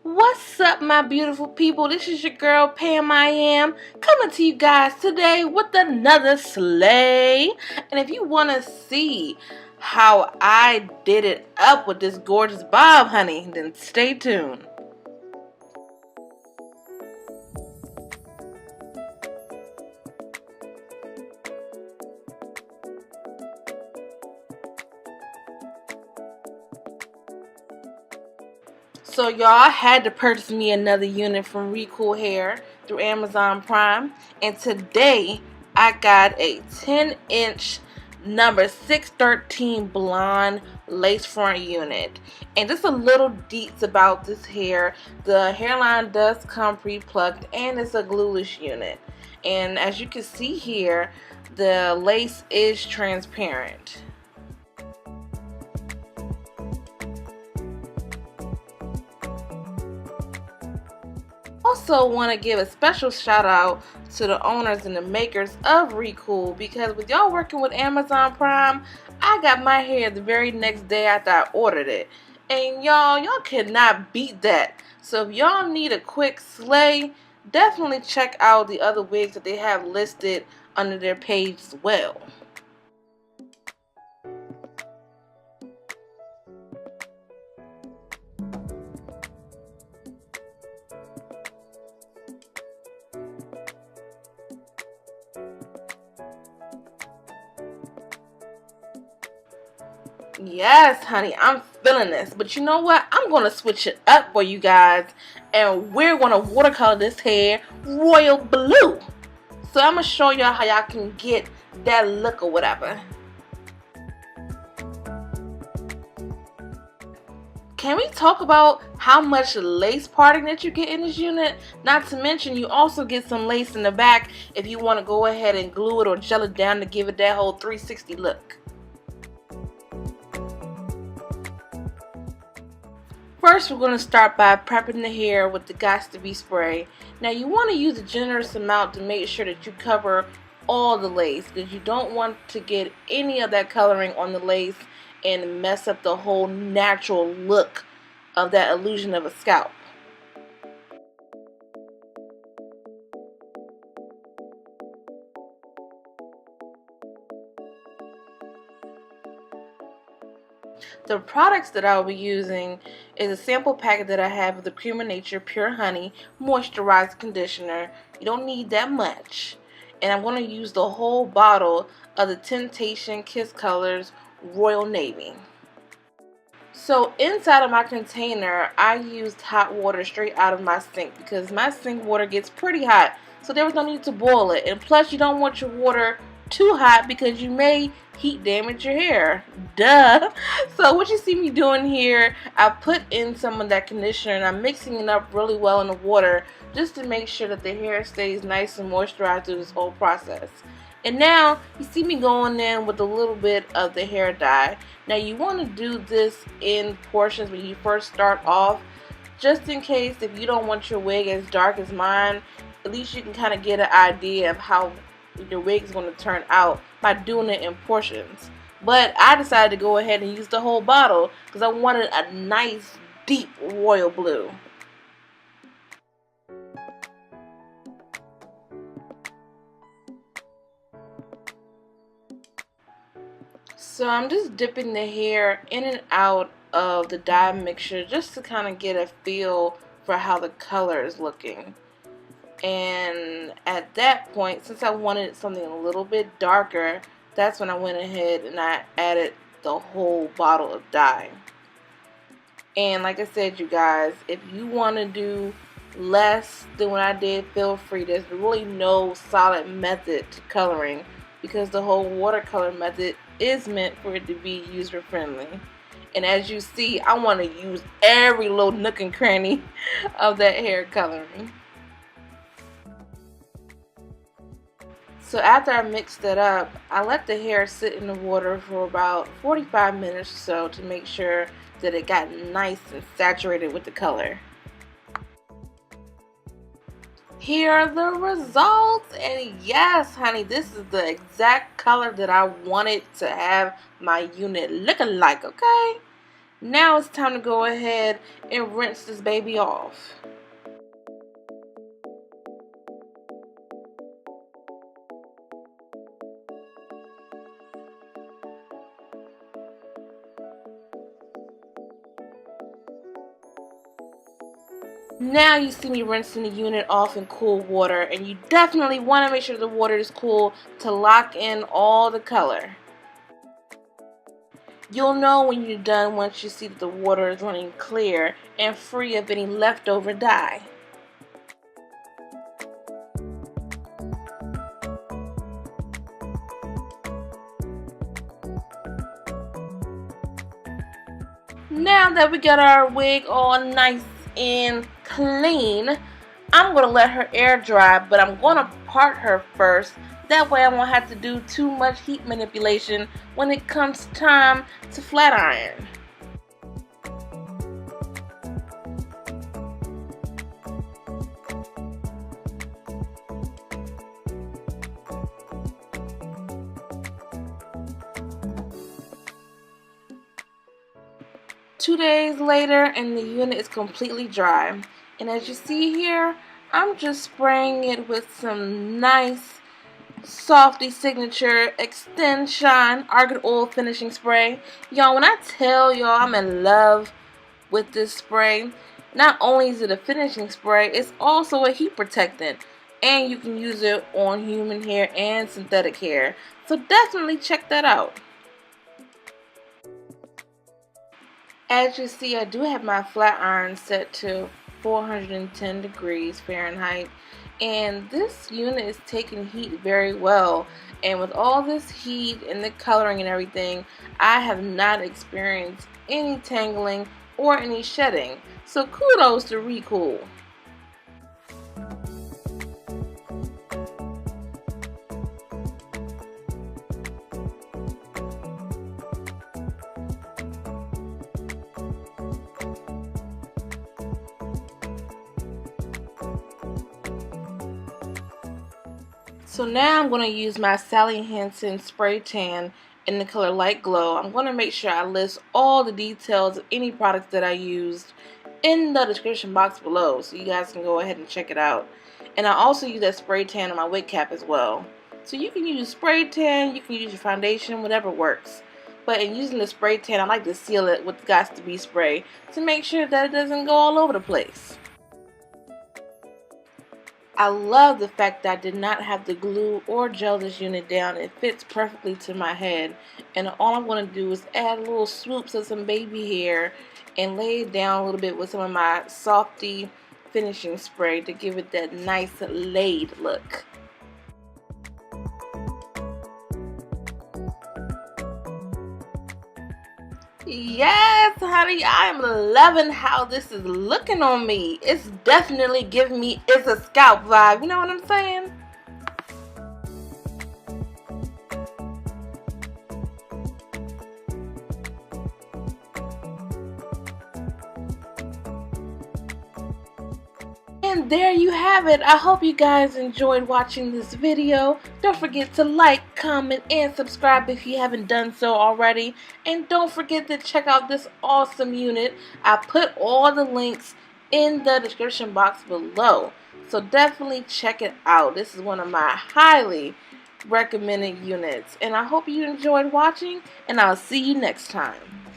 What's up, my beautiful people? This is your girl Pam.i.am coming to you guys today with another slay. And if you want to see how I did it up with this gorgeous bob, honey, then stay tuned. So y'all had to purchase me another unit from Recool hair through Amazon Prime, and today I got a 10-inch number 613 blonde lace front unit. And just a little deets about this hair: the hairline does come pre-plucked and it's a glueless unit, and as you can see here, the lace is transparent. Also want to give a special shout out to the owners and the makers of Recool, because with y'all working with Amazon Prime, I got my hair the very next day after I ordered it, and y'all cannot beat that. So if y'all need a quick slay, definitely check out the other wigs that they have listed under their page as well. Yes, honey, I'm feeling this. But you know what? I'm going to switch it up for you guys, and we're going to watercolor this hair royal blue. So I'm going to show y'all how y'all can get that look or whatever. Can we talk about how much lace parting that you get in this unit? Not to mention, you also get some lace in the back if you want to go ahead and glue it or gel it down to give it that whole 360 look. First, we're going to start by prepping the hair with the Gots to Be spray. Now, you want to use a generous amount to make sure that you cover all the lace, because you don't want to get any of that coloring on the lace and mess up the whole natural look of that illusion of a scalp. The products that I'll be using is a sample packet that I have of the Cream of Nature Pure Honey Moisturizing Conditioner. You don't need that much. And I'm going to use the whole bottle of the Tintation Kiss Colors Royal Navy. So inside of my container, I used hot water straight out of my sink, because my sink water gets pretty hot. So there was no need to boil it. And plus, you don't want your water too hot because you may heat damage your hair. Duh. So what you see me doing here, I put in some of that conditioner and I'm mixing it up really well in the water just to make sure that the hair stays nice and moisturized through this whole process. And now you see me going in with a little bit of the hair dye. Now you want to do this in portions when you first start off, just in case if you don't want your wig as dark as mine, at least you can kind of get an idea of how your wig is going to turn out by doing it in portions. But I decided to go ahead and use the whole bottle because I wanted a nice deep royal blue. So I'm just dipping the hair in and out of the dye mixture just to kind of get a feel for how the color is looking. And at that point, since I wanted something a little bit darker, that's when I went ahead and I added the whole bottle of dye. And like I said, you guys, if you want to do less than what I did, feel free. There's really no solid method to coloring, because the whole watercolor method is meant for it to be user friendly. And as you see, I want to use every little nook and cranny of that hair coloring. So after I mixed it up, I let the hair sit in the water for about 45 minutes or so to make sure that it got nice and saturated with the color. Here are the results, and yes, honey, this is the exact color that I wanted to have my unit looking like, okay? Now it's time to go ahead and rinse this baby off. Now you see me rinsing the unit off in cool water, and you definitely want to make sure the water is cool to lock in all the color. You'll know when you're done once you see that the water is running clear and free of any leftover dye. Now that we got our wig all nice and clean, I'm going to let her air dry, but I'm going to part her first. That way I won't have to do too much heat manipulation when it comes time to flat iron. Two days later and the unit is completely dry. And as you see here, I'm just spraying it with some nice Softee signature ExtenShine Argan oil finishing spray. Y'all, when I tell y'all I'm in love with this spray, not only is it a finishing spray, it's also a heat protectant. And you can use it on human hair and synthetic hair. So definitely check that out. As you see, I do have my flat iron set to 410 degrees Fahrenheit, and this unit is taking heat very well. And with all this heat and the coloring and everything, I have not experienced any tangling or any shedding. So kudos to Recool. So now I'm going to use my Sally Hansen spray tan in the color Light Glow. I'm going to make sure I list all the details of any products that I used in the description box below, so you guys can go ahead and check it out. And I also use that spray tan on my wig cap as well. So you can use spray tan, you can use your foundation, whatever works. But in using the spray tan, I like to seal it with Got to Be spray to make sure that it doesn't go all over the place. I love the fact that I did not have to glue or gel this unit down. It fits perfectly to my head. And all I'm going to do is add little swoops of some baby hair and lay it down a little bit with some of my Softee finishing spray to give it that nice laid look. Yes, honey, I am loving how this is looking on me. It's definitely giving me it's a scalp vibe. You know what I'm saying? And there you have it. I hope you guys enjoyed watching this video. Don't forget to like, comment, and subscribe if you haven't done so already. And don't forget to check out this awesome unit. I put all the links in the description box below. So definitely check it out. This is one of my highly recommended units. And I hope you enjoyed watching, and I'll see you next time.